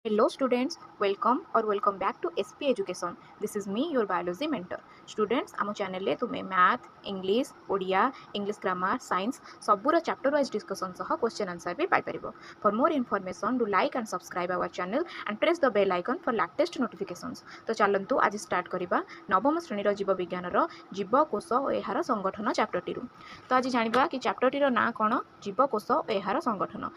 Hello students, welcome back to SP Education. This is me your biology mentor. Students, आम channel रे तुम्हें math, English, Odia, English grammar, science सबूर chapter wise discussion सह question answer भी पाई परिबो. For more information, do like and subscribe our channel and press the bell icon for latest notifications. तो चलंतु आज start करिबा नवम श्रेणी जीव विज्ञान रो जीवकोश और एहार संगठन चैप्टर टी. तो आज जानिबा कि चैप्टर टी रो ना कोन जीवकोश और एहार संगठन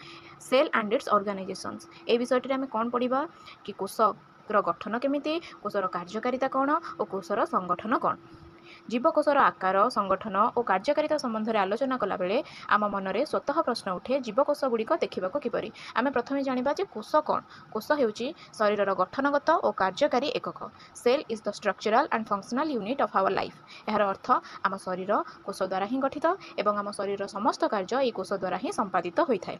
सेल एंड इट्स ऑर्गेनाइजेशंस. ए विषय टी हम कोन पढ़िबा कि कोषर गठन केमिति, कोषर कार्यकारिता कौन और कोषर संगठन कौन. जीवकोषर आकार, संगठन और कार्यकारिता संबंध में आलोचना कला बेले आम मनरे स्वतः प्रश्न उठे जीवकोष गुड़िक देखा किपरि. आम प्रथम जानिबा जे कोष कौन. कोष हेउची शरीर गठनगत और कार्यकारी एकक. Cell is the structural and functional unit of our life. यार अर्थ आम शरीर कोष द्वारा ही गठित एवं आम शरीर समस्त कार्य यह कोष द्वारा ही संपादित होता है.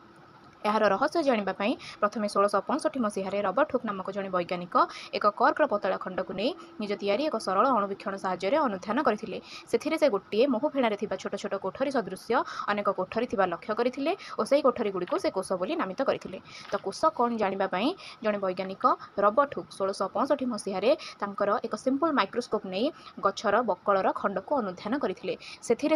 यार रहस्य जानापी प्रथम 1665 मसीह रबर्ट हुक नामक जड़े वैज्ञानिक एक कर्कर पतला खंड को नहीं निज तैयारी एक सरल अणुवीक्षण साहाय्य अनुध्यान करते. से गोटे मोह फेणारे छोट छोट कोठरी सदृश अनेक कोठरी लक्ष्य करते और से कोठरी गुड़ी से कोष बोली नामित करते. तो कोष कौन जानापी जड़े वैज्ञानिक रबर्ट हुक 1665 मसीह एक सिंपल माइक्रोस्कोप नहीं गछर बकलर खंड को अनुध्यान करते.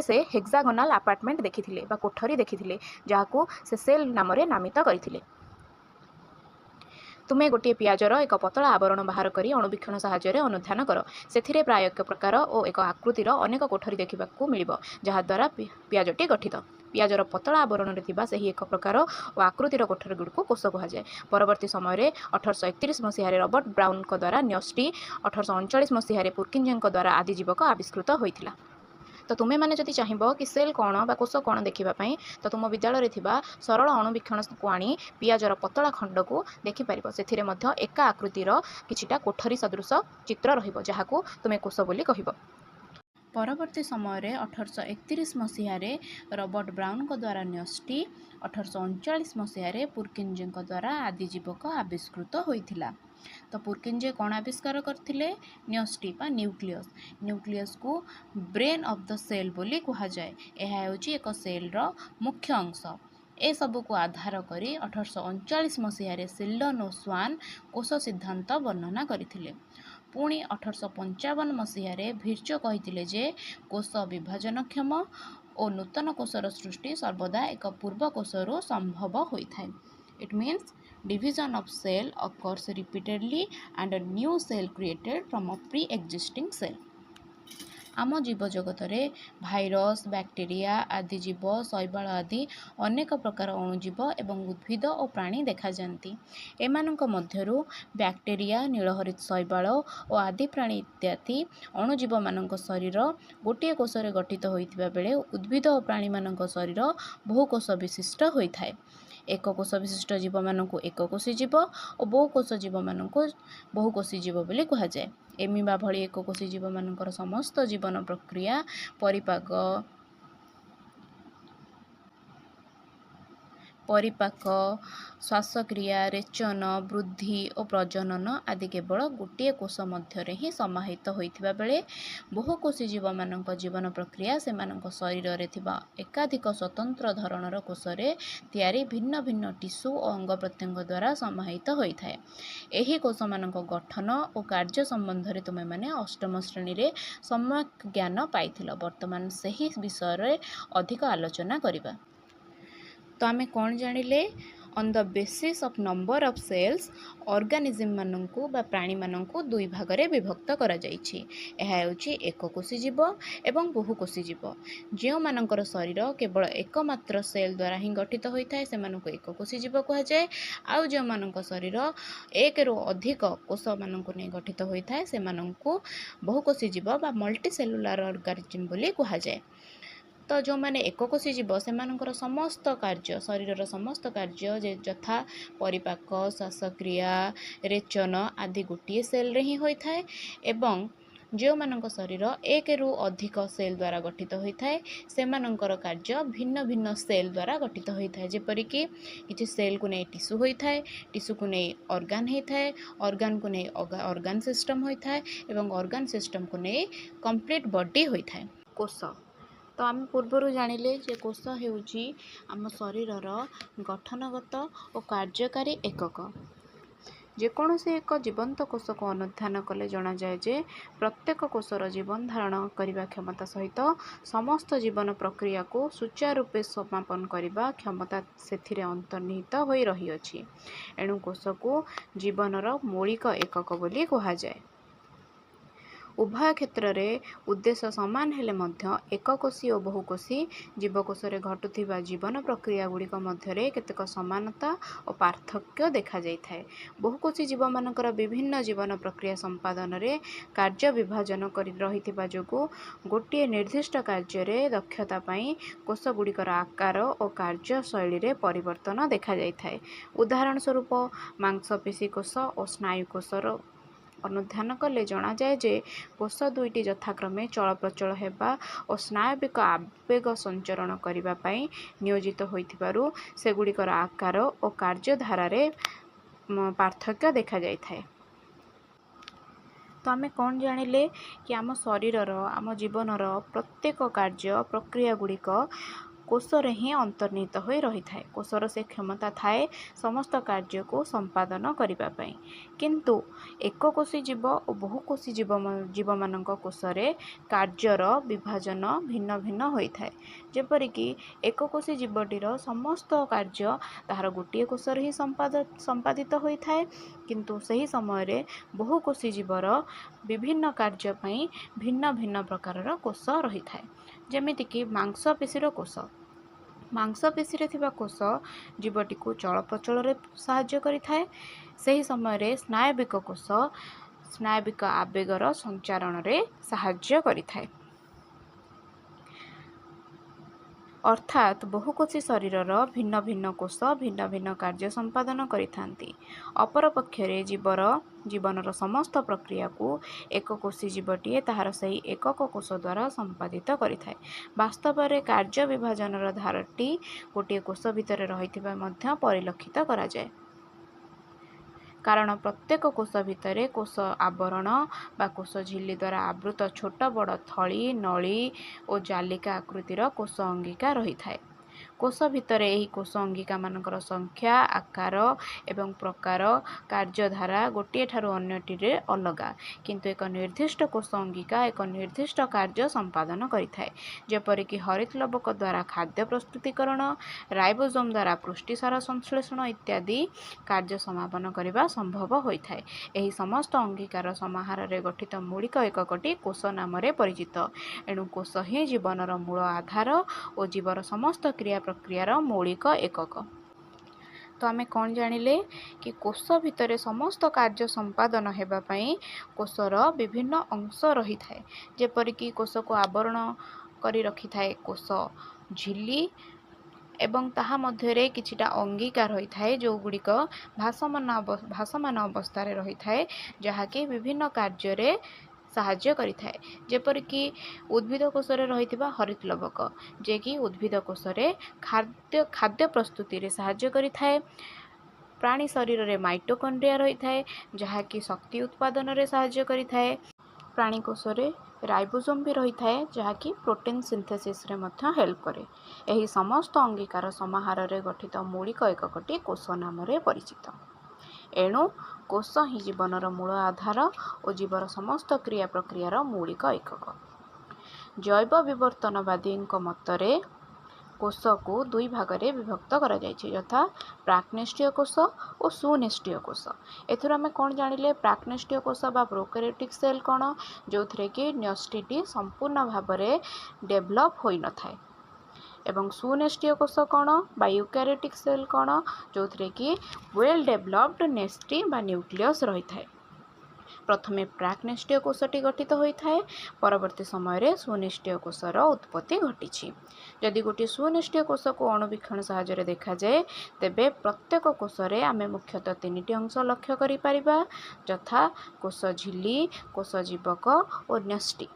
से हेक्सागोनाल अपार्टमेंट देखी कोठरी देखी जहाँ से सेल नाम नामित करथिले. तुम्हें गोटे पियाजर एक पतला आवरण बाहर कर अणुवीक्षण साहाय्य अनुध्यान कर. से प्राय एक प्रकार और एक आकृतिर अनेक कोठरी देखा मिल जहाद्वारा पियाजटी गठित. पियाजर पतला आवरण में से एक प्रकार और आकृतिर कोठरी गुड़ को कोष कहुए. परवर्ती समय 1831 मसीह रबर्ट ब्राउन द्वारा न्यस्टी, 1839 मसीह पुर्किंजे द्वारा आदिजीवक आविष्कृत होता. तो तुम्हें मैंने जदि चाहब कि सेल कौन बा कोष कौन देखापी तो तुम विद्यालय थिबा सरल अणुवीक्षण को आनी पियाजर पतला खंड को देखिपार. से एका आकृतिर किछिटा कोठरी सदृश चित्र रहिबो जहाकू तुम्हें कोष बोली कहब. परवर्ती समय 1831 मसीह रबर्ट ब्राउन द्वारा न्यस्टी, 1839 मसीह पुर्किंजे द्वारा आदिजीवक आविष्कृत होता. तो पुर्किंजे कौन आविष्कार करथिले? न्यस्टी बा न्यूक्लियस. न्यूक्लियस को ब्रेन ऑफ द सेल बोली कहा जाए. यह होची एक सेल रो मुख्य अंश. ए सबू को आधार करी 1839 मसीह सिल्डन और स्वान कोष सिद्धांत वर्णना करथिले. पुणी 1855 मसीह भिर्चो कहिथिले जे कोष विभाजनक्षम और नूतन कोषर सृष्टि सर्वदा एक पूर्व कोषरू संभव होता है. It means division of cell occurs repeatedly and a new cell created from a pre-existing cell. आम जीव जगत रे भाइरस, बैक्टेरिया आदि जीव, शैवाल आदि अनेक प्रकार अणुजीव एवं उद्भिद और प्राणी देखा जाती. एमानक मध्यरु बैक्टेरिया, नीलहरित शैवाल और आदि प्राणी इत्यादि अणुजीव मानक शरीर गोटे कोष रे गठित होइतिबा बेले उद्भिद और प्राणी मानक शरीर बहुकोष विशिष्ट होइथाय. एक कोष विशिष्ट जीव मानक एककोषी जीव और बहुकोष जीव मानक बहुकोषी जीव बोली कहा जाए. एमिबा भली एककोषी जीव मानकर समस्त जीवन प्रक्रिया परिपाक, श्वासक्रिया, रेचन, वृद्धि और प्रजनन आदि केवल गोटे कोष मध्य ही समाहित होइतिबा बेले बहुकोषी जीव मानक जीवन प्रक्रिया से शरीर रे थिबा एकाधिक स्वतंत्र धरणर कोष रे तैयारी भिन्न भिन्न टिश्यू और अंग प्रत्यंग द्वारा समाहित होता है. एही कोष मानक गठन और कार्य संबंध रे तुमे माने अष्टम श्रेणी रे सम्यक ज्ञान पाइथिल. वर्तमान सही विषय रे अधिक आलोचना करिबा. तो आमे कौन जानिले? On the basis of number of cells organism मानकू बा प्राणी मानकू दुई भाग रे विभक्त करा जाइछि. एहा हेउछि एककोषी जीव एवं बहुकोषी जीव. जो मानकर शरीर केवल एकमात्र सेल द्वारा ही गठित होता है से मानकू एककोषी जीव कहा जाए. आउ जो मानक शरीर एक रो अधिक कोष मानकू नै गठित होता है से मानकू बहुकोषी जीव बा मल्टी सेलुलर ऑर्गेनिज्म बोली कहा जाए. तो जो मैंने एककोषी जीव से समस्त कार्य शरीर समस्त कार्य यथा परिपाक, श्वासक्रिया, रेचन आदि गोटे सेल रे ही होता है. एवं जो मानक शरीर एक रु अधिक सेल द्वारा गठित होता है से मानकर कार्य भिन्न भिन्न सेल द्वारा गठित होता है. जेपरिक किसी सेल को नहीं टिश्यू होता है, टिश्यू को नहीं ऑर्गन होता है, ऑर्गन को नहीं ऑर्गन सिस्टम होता है एवं ऑर्गन सिस्टम को नहीं कंप्लीट बॉडी होता है. कोष तो आम पूर्वर जानिले जे कोष हेउची आम शरीरर गठनगत और कार्यकारी एकक. ଯେକୌଣସି ଏକ ଜୀବନ୍ତ କୋଷକୁ ଅନୁଧ୍ୟାନ କଲେ ଜଣାଯାଏ ଯେ ପ୍ରତ୍ୟେକ କୋଷର ଜୀବନ ଧାରଣ କରିବା କ୍ଷମତା ସହିତ ସମସ୍ତ ଜୀବନ ପ୍ରକ୍ରିୟାକୁ ସୁଚାରୁ ରୂପେ ସମାପନ କରିବା କ୍ଷମତା ସେଥିରେ ଅନ୍ତର୍ନିହିତ ହୋଇ ରହିଅଛି। ଏଣୁ କୋଷକୁ ଜୀବନର ମୌଳିକ ଏକକ ବୋଲି କୁହାଯାଏ। ଉଭୟ କ୍ଷେତ୍ରରେ ଉଦ୍ଦେଶ୍ୟ ସମାନ ହେଲେ ମଧ୍ୟ ଏକକୋଷୀ ଓ ବହୁକୋଷୀ ଜୀବକୋଷରେ ଘଟୁଥିବା ଜୀବନ ପ୍ରକ୍ରିୟା ଗୁଡ଼ିକ ମଧ୍ୟରେ କେତେକ ସମାନତା ଓ ପାର୍ଥକ୍ୟ ଦେଖାଯାଇଥାଏ। ବହୁକୋଷୀ ଜୀବମାନଙ୍କର ବିଭିନ୍ନ ଜୀବନ ପ୍ରକ୍ରିୟା ସମ୍ପାଦନରେ କାର୍ଯ୍ୟ ବିଭାଜନ କରି ରହିଥିବା ଯୋଗୁଁ ଗୋଟିଏ ନିର୍ଦ୍ଦିଷ୍ଟ କାର୍ଯ୍ୟରେ ଦକ୍ଷତା ପାଇଁ କୋଷଗୁଡ଼ିକର ଆକାର ଓ କାର୍ଯ୍ୟ ଶୈଳୀରେ ପରିବର୍ତ୍ତନ ଦେଖାଯାଇଥାଏ। ଉଦାହରଣ ସ୍ୱରୂପ ମାଂସପେଶୀ କୋଷ ଓ ସ୍ନାୟୁ କୋଷର ଅନୁଧ୍ୟାନ କଲେ ଜଣାଯାଏ ଯେ କୋଷ ଦୁଇଟି ଯଥାକ୍ରମେ ଚଳପ୍ରଚଳ ହେବା ଓ ସ୍ନାୟବିକ ଆବେଗ ସଞ୍ଚରଣ କରିବା ପାଇଁ ନିୟୋଜିତ ହୋଇଥିବାରୁ ସେଗୁଡ଼ିକର ଆକାର ଓ କାର୍ଯ୍ୟଧାରାରେ ପାର୍ଥକ୍ୟ ଦେଖାଯାଇଥାଏ। ତ ଆମେ କ'ଣ ଜାଣିଲେ କି ଆମ ଶରୀରର ଆମ ଜୀବନର ପ୍ରତ୍ୟେକ କାର୍ଯ୍ୟ ପ୍ରକ୍ରିୟା ଗୁଡ଼ିକ କୋଷରେ ହିଁ ଅନ୍ତର୍ନିହିତ ହୋଇ ରହିଥାଏ। କୋଷର ସେ କ୍ଷମତା ଥାଏ ସମସ୍ତ କାର୍ଯ୍ୟକୁ ସମ୍ପାଦନ କରିବା ପାଇଁ। କିନ୍ତୁ ଏକକୋଷୀ ଜୀବ ଓ ବହୁକୋଷୀ ଜୀବମାନଙ୍କ କୋଷରେ କାର୍ଯ୍ୟର ବିଭାଜନ ଭିନ୍ନ ଭିନ୍ନ ହୋଇଥାଏ। ଯେପରିକି ଏକକୋଷୀ ଜୀବଟିର ସମସ୍ତ କାର୍ଯ୍ୟ ତାହାର ଗୋଟିଏ କୋଷରେ ହିଁ ସମ୍ପାଦିତ ହୋଇଥାଏ, କିନ୍ତୁ ସେହି ସମୟରେ ବହୁକୋଷୀ ଜୀବର ବିଭିନ୍ନ କାର୍ଯ୍ୟ ପାଇଁ ଭିନ୍ନ ଭିନ୍ନ ପ୍ରକାରର କୋଷ ରହିଥାଏ। ଯେମିତିକି ମାଂସପେଶୀର କୋଷ। ମାଂସପେଶୀରେ ଥିବା କୋଷ ଜୀବଟିକୁ ଚଳପ୍ରଚଳରେ ସାହାଯ୍ୟ କରିଥାଏ। ସେହି ସମୟରେ ସ୍ନାୟବିକ କୋଷ ସ୍ନାୟବିକ ଆବେଗର ସଞ୍ଚାରଣରେ ସାହାଯ୍ୟ କରିଥାଏ। ଅର୍ଥାତ୍ ବହୁକୋଷୀ ଶରୀରର ଭିନ୍ନ ଭିନ୍ନ କୋଷ ଭିନ୍ନ ଭିନ୍ନ କାର୍ଯ୍ୟ ସମ୍ପାଦନ କରିଥାନ୍ତି। ଅପରପକ୍ଷରେ ଜୀବନର ସମସ୍ତ ପ୍ରକ୍ରିୟାକୁ ଏକକୋଷୀ ଜୀବଟିଏ ତାହାର ସେହି ଏକକ କୋଷ ଦ୍ୱାରା ସମ୍ପାଦିତ କରିଥାଏ। ବାସ୍ତବରେ କାର୍ଯ୍ୟ ବିଭାଜନର ଧାରଟି ଗୋଟିଏ କୋଷ ଭିତରେ ରହିଥିବା ମଧ୍ୟ ପରିଲକ୍ଷିତ କରାଯାଏ। କାରଣ ପ୍ରତ୍ୟେକ କୋଷ ଭିତରେ କୋଷ ଆବରଣ ବା କୋଷ ଝିଲ୍ଲି ଦ୍ୱାରା ଆବୃତ ଛୋଟ ବଡ଼ ଥଳି, ନଳୀ ଓ ଜାଲିକା ଆକୃତିର କୋଷ ଅଙ୍ଗିକା ରହିଥାଏ। କୋଷ ଭିତରେ ଏହି କୋଷ ଅଙ୍ଗିକାମାନଙ୍କର ସଂଖ୍ୟା, ଆକାର ଏବଂ ପ୍ରକାର, କାର୍ଯ୍ୟଧାରା ଗୋଟିଏ ଠାରୁ ଅନ୍ୟଟିରେ ଅଲଗା, କିନ୍ତୁ ଏକ ନିର୍ଦ୍ଦିଷ୍ଟ କୋଷ ଅଙ୍ଗିକା ଏକ ନିର୍ଦ୍ଦିଷ୍ଟ କାର୍ଯ୍ୟ ସମ୍ପାଦନ କରିଥାଏ। ଯେପରିକି ହରିତଲବକ ଦ୍ୱାରା ଖାଦ୍ୟ ପ୍ରସ୍ତୁତିକରଣ, ରାଇବୋସୋମ ଦ୍ୱାରା ପୁଷ୍ଟିସାର ସଂଶ୍ଳେଷଣ ଇତ୍ୟାଦି କାର୍ଯ୍ୟ ସମାପନ କରିବା ସମ୍ଭବ ହୋଇଥାଏ। ଏହି ସମସ୍ତ ଅଙ୍ଗିକାର ସମାହାରରେ ଗଠିତ ମୌଳିକ ଏକକଟି କୋଷ ନାମରେ ପରିଚିତ। ଏଣୁ କୋଷ ହିଁ ଜୀବନର ମୂଳ ଆଧାର ଓ ଜୀବର ସମସ୍ତ କ୍ରିୟା ପ୍ରକ୍ରିୟାର ମୌଳିକ ଏକକ। ତ ଆମେ କ'ଣ ଜାଣିଲେ କି କୋଷ ଭିତରେ ସମସ୍ତ କାର୍ଯ୍ୟ ସମ୍ପାଦନ ହେବା ପାଇଁ କୋଷର ବିଭିନ୍ନ ଅଂଶ ରହିଥାଏ। ଯେପରିକି କୋଷକୁ ଆବରଣ କରି ରଖିଥାଏ କୋଷ ଝିଲ୍ଲି ଏବଂ ତାହା ମଧ୍ୟରେ କିଛିଟା ଅଙ୍ଗିକା ରହିଥାଏ ଯେଉଁଗୁଡ଼ିକ ଭାସମାନ ଅବସ୍ଥାରେ ରହିଥାଏ, ଯାହାକି ବିଭିନ୍ନ କାର୍ଯ୍ୟରେ ସାହାଯ୍ୟ କରିଥାଏ। ଯେପରିକି ଉଦ୍ଭିଦ କୋଷରେ ରହିଥିବା ହରିତଲବକ, ଯିଏକି ଉଦ୍ଭିଦ କୋଷରେ ଖାଦ୍ୟ ପ୍ରସ୍ତୁତିରେ ସାହାଯ୍ୟ କରିଥାଏ। ପ୍ରାଣୀ ଶରୀରରେ ମାଇଟୋକଣ୍ଡ୍ରିଆ ରହିଥାଏ, ଯାହାକି ଶକ୍ତି ଉତ୍ପାଦନରେ ସାହାଯ୍ୟ କରିଥାଏ। ପ୍ରାଣୀ କୋଷରେ ରାଇବୋସୋମ ବି ରହିଥାଏ, ଯାହାକି ପ୍ରୋଟିନ୍ ସିନ୍ଥେସିସରେ ମଧ୍ୟ ହେଲ୍ପ କରେ। ଏହି ସମସ୍ତ ଅଙ୍ଗିକାର ସମାହାରରେ ଗଠିତ ମୌଳିକ ଏକକଟି କୋଷ ନାମରେ ପରିଚିତ। ଏଣୁ କୋଷ ହିଁ ଜୀବନର ମୂଳ ଆଧାର ଓ ଜୀବର ସମସ୍ତ କ୍ରିୟା ପ୍ରକ୍ରିୟାର ମୌଳିକ ଏକକ। ଜୈବ ବିବର୍ତ୍ତନବାଦୀଙ୍କ ମତରେ କୋଷକୁ ଦୁଇ ଭାଗରେ ବିଭକ୍ତ କରାଯାଇଛି, ଯଥା ପ୍ରାକ୍ନେଷ୍ଟ୍ରୀୟ କୋଷ ଓ ସୁନେଷ୍ଟ୍ରୀୟ କୋଷ। ଏଥିରୁ ଆମେ କ'ଣ ଜାଣିଲେ? ପ୍ରାକ୍ନେଷ୍ଟ୍ରୀୟ କୋଷ ବା ପ୍ରୋକାରିଓଟିକ୍ ସେଲ୍ କ'ଣ? ଯେଉଁଥିରେ କି ନ୍ୟଷ୍ଟିଟି ସମ୍ପୂର୍ଣ୍ଣ ଭାବରେ ଡେଭଲପ୍ ହୋଇନଥାଏ। ଏବଂ ସୁନେଷ୍ଟ୍ରୀୟ କୋଷ କ'ଣ ବା ୟୁକାରିଓଟିକ୍ ସେଲ୍ କ'ଣ? ଯେଉଁଥିରେ କି ୱେଲ୍ ଡେଭଲପ୍ଡ ନେଷ୍ଟି ବା ନ୍ୟୁକ୍ଲିୟସ୍ ରହିଥାଏ। ପ୍ରଥମେ ପ୍ରାକ୍ନେଷ୍ଟ୍ରୀୟ କୋଷଟି ଗଠିତ ହୋଇଥାଏ, ପରବର୍ତ୍ତୀ ସମୟରେ ସୁନେଷ୍ଟ୍ରୀୟ କୋଷର ଉତ୍ପତ୍ତି ଘଟିଛି। ଯଦି ଗୋଟିଏ ସୁନେଷ୍ଟ୍ରୀୟ କୋଷକୁ ଅଣୁବୀକ୍ଷଣ ସାହାଯ୍ୟରେ ଦେଖାଯାଏ, ତେବେ ପ୍ରତ୍ୟେକ କୋଷରେ ଆମେ ମୁଖ୍ୟତଃ ତିନିଟି ଅଂଶ ଲକ୍ଷ୍ୟ କରିପାରିବା, ଯଥା କୋଷ ଝିଲ୍ଲି, କୋଷ ଜୀବକ ଓ ନ୍ୟଷ୍ଟି।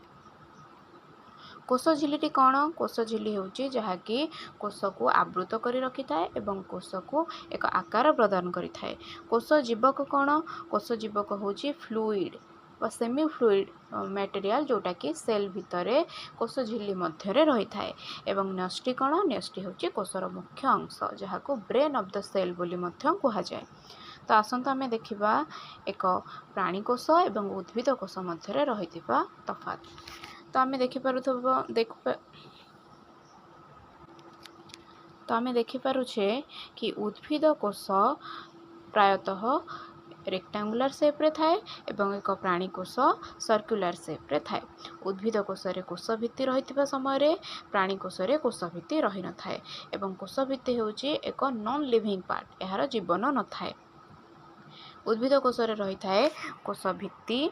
କୋଷ ଝିଲ୍ଲିଟି କ'ଣ? କୋଷ ଝିଲ୍ଲି ହେଉଛି ଯାହାକି କୋଷକୁ ଆବୃତ କରି ରଖିଥାଏ ଏବଂ କୋଷକୁ ଏକ ଆକାର ପ୍ରଦାନ କରିଥାଏ। କୋଷ ଜୀବକ କ'ଣ? କୋଷ ଜୀବକ ହେଉଛି ଫ୍ଲୁଇଡ୍ ବା ସେମି ଫ୍ଲୁଇଡ୍ ମ୍ୟାଟେରିଆଲ, ଯେଉଁଟାକି ସେଲ୍ ଭିତରେ କୋଷ ଝିଲ୍ଲି ମଧ୍ୟରେ ରହିଥାଏ। ଏବଂ ନ୍ୟଷ୍ଟି କ'ଣ? ନ୍ୟଷ୍ଟି ହେଉଛି କୋଷର ମୁଖ୍ୟ ଅଂଶ, ଯାହାକୁ ବ୍ରେନ୍ ଅଫ୍ ଦ ସେଲ୍ ବୋଲି ମଧ୍ୟ କୁହାଯାଏ। ତ तो आसंतु आमे देखिबा एक प्राणी कोष एवं उद्भिद कोष मध्य रहिथिबा तफात। तो आमे देखिपारुछे कि उद्भिद कोष प्रायतः रेक्टांगुलर शेप रे थाए एवं एक प्राणी कोष सर्कुलर शेप रे थाए। उद्भिद कोष रे कोष भित्ति रहिथिबा समय रे प्राणी कोष रे कोष भित्ति रहि न थाए एवं कोष भित्ति हेउची एक नॉन लिविंग पार्ट, एहार जीवन न थाए। उद्भिद कोष रे रहि थाए कोष भित्ति।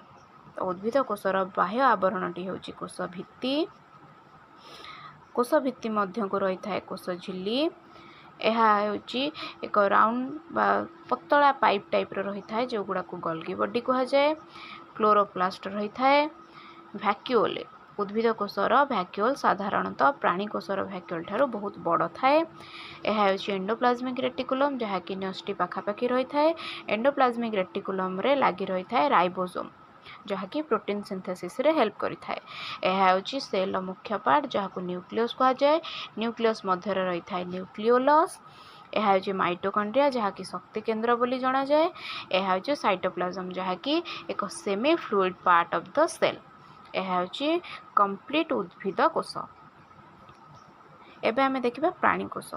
उद्भिद कोषर बाह्य आवरणटी हेउची कोष भित्ति। कोष भित्ति मध्य को रही थाए कोष झिल्ली। यह हेउची एक राउंड बा पतला पाइप टाइप रही थाए जो गुड़ा को गोल्गी बॉडी कहा जाए। क्लोरोप्लास्ट रही थाए। वैक्यूल उद्भिद कोषर वैक्यूल साधारणतः प्राणी कोषर वैक्यूल ठारू बहुत बड़ थाए। यह हेउची एंडोप्लाज्मिक रेटिकुलम जहाँकि न्यष्टि पाखापाखि रही थाए। एंडोप्लाज्मिक रेटिकुलम रे लागी रही थाए राइबोसोम जहाँकि प्रोटीन सिंथेसिस रे हेल्प करि थाए। यह हेउची सेल मुख्य पार्ट जहाँ को न्यूक्लियस कहा जाए। न्यूक्लियस मध्य रही थाए न्यूक्लियोलस। यह हेउची माइटोकॉन्ड्रिया जहाँ की शक्ति केंद्र बोली जाना जाए। यह हेउची साइटोप्लाज्म जहाँ की एक semi fluid part of the cell. यह हेउची कंप्लीट उद्भिद कोष। एबे आमे देखिबा प्राणी कोष।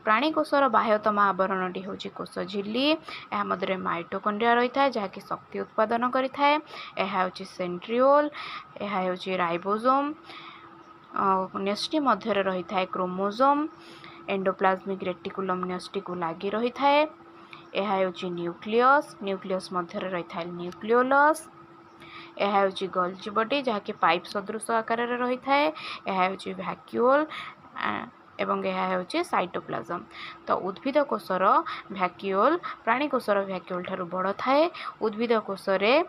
प्राणी कोषर बाह्यतम आवरणटी होची कोष झिल्ली। यह मध्य माइटोकॉन्ड्रिया रही थाए जहाँ की शक्ति उत्पादन करि थाए। यह होची सेंट्रियोल। यह होची राइबोसोम। न्यष्टि मध्य रही थाए क्रोमोसोम। एंडोप्लाज्मिक रेटिकुलम न्यष्टि को लागी रही थाए। यह होची न्यूक्लियस। न्यूक्लियस मध्य रही थाए न्यूक्लियोलस। यह होची गोल्जी बॉडी जहाँ की पाइप सदृश आकार रे रही थाए। यह होची वैक्यूल एवं यह होची साइटोप्लाज्म। तो उद्भिद कोषर वैक्यूल प्राणी कोषर वैक्यूल ठारू बड़ थाए। उद्भिद कोषरे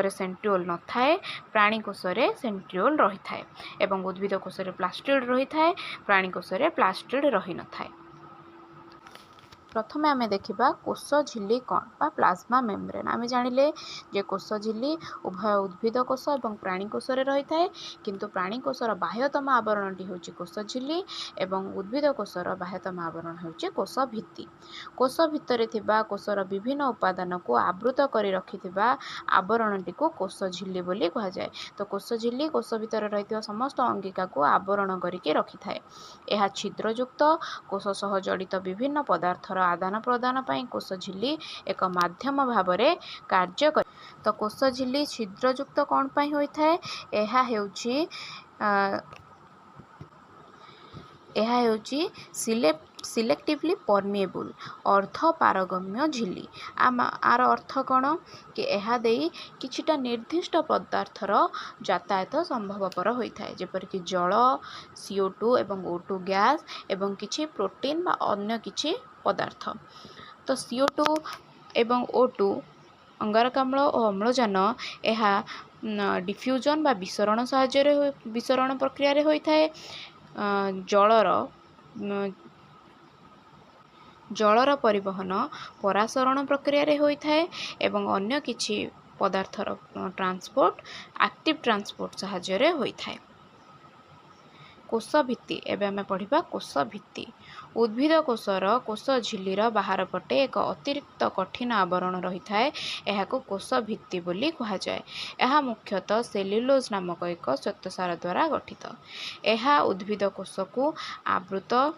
सेंट्रियोल न थाए। प्राणी कोषरे सेंट्रियोल रही थाए एवं उद्भिद कोषरे प्लास्टिड रही थाए। प्राणी कोषरे प्लास्टिड रही न थाए। प्रथमे आमे देखिबा कोष झिल्ली कौन बा प्लाज्मा मेम्ब्रेन। आमे जानिले जे कोष झिल्ली उभय उद्भिद कोष एवं प्राणी कोष रे रही थाए किंतु प्राणी कोषर बाह्यतम आवरणटी होची कोष झिल्ली एवं उद्भिद कोषर बाह्यतम आवरण होची कोष भित्ति। कोष भितरे थिबा कोषर विभिन्न उपादान को आवृत करी रखिथिबा आवरणटी को कोष झिल्ली बोली कहा जाए। तो कोष झिल्ली कोष भितरे रहिथिबा समस्त अंगिका को आवरण करिके रखि थाए। एहा छिद्रयुक्त कोष सह जड़ित विभिन्न पदार्थर आदान प्रदान पाई कोष झिल्ली एक माध्यम भावरे कार्य करे। तो कोष झिल्ली छिद्रयुक्त कौन पाई होई थाए? एहा हेउची सिलेक्टिवली परमिएबल अर्थ पारगम्य झिल्ली। आर अर्थ कौन कि एहा देई किछिटा निर्दिष्ट पदार्थर यातायात संभवपर होता है जेपरिक जल CO2 एवं O2 गैस एवं किछि प्रोटीन बा अन्य किछि पदार्थ। तो CO2 एवं O2 अंगारकाम्ल और अम्लजान एहा डिफ्यूजन बा विसरण साहाय्य विसरण प्रक्रिया रे होता है। जलर परिवहन परासरण प्रक्रिया रे होता है एवं अन्य किछि पदार्थर ट्रांसपोर्ट एक्टिव ट्रांसपोर्ट साहाय्य रे होता है। कोष भित्ति एबे आमे पढ़िबा कोष भित्ति। उद्भिद कोषर कोष झिल्लीर बाहर पटे एक अतिरिक्त कठिन आवरण रही थाए। एहाको कोष भित्ति बोली कहा जाए। एहा मुख्यतः सेल्युलोज नामक एक श्वेतसार द्वारा गठित। एहा उद्भिद कोष को आवृत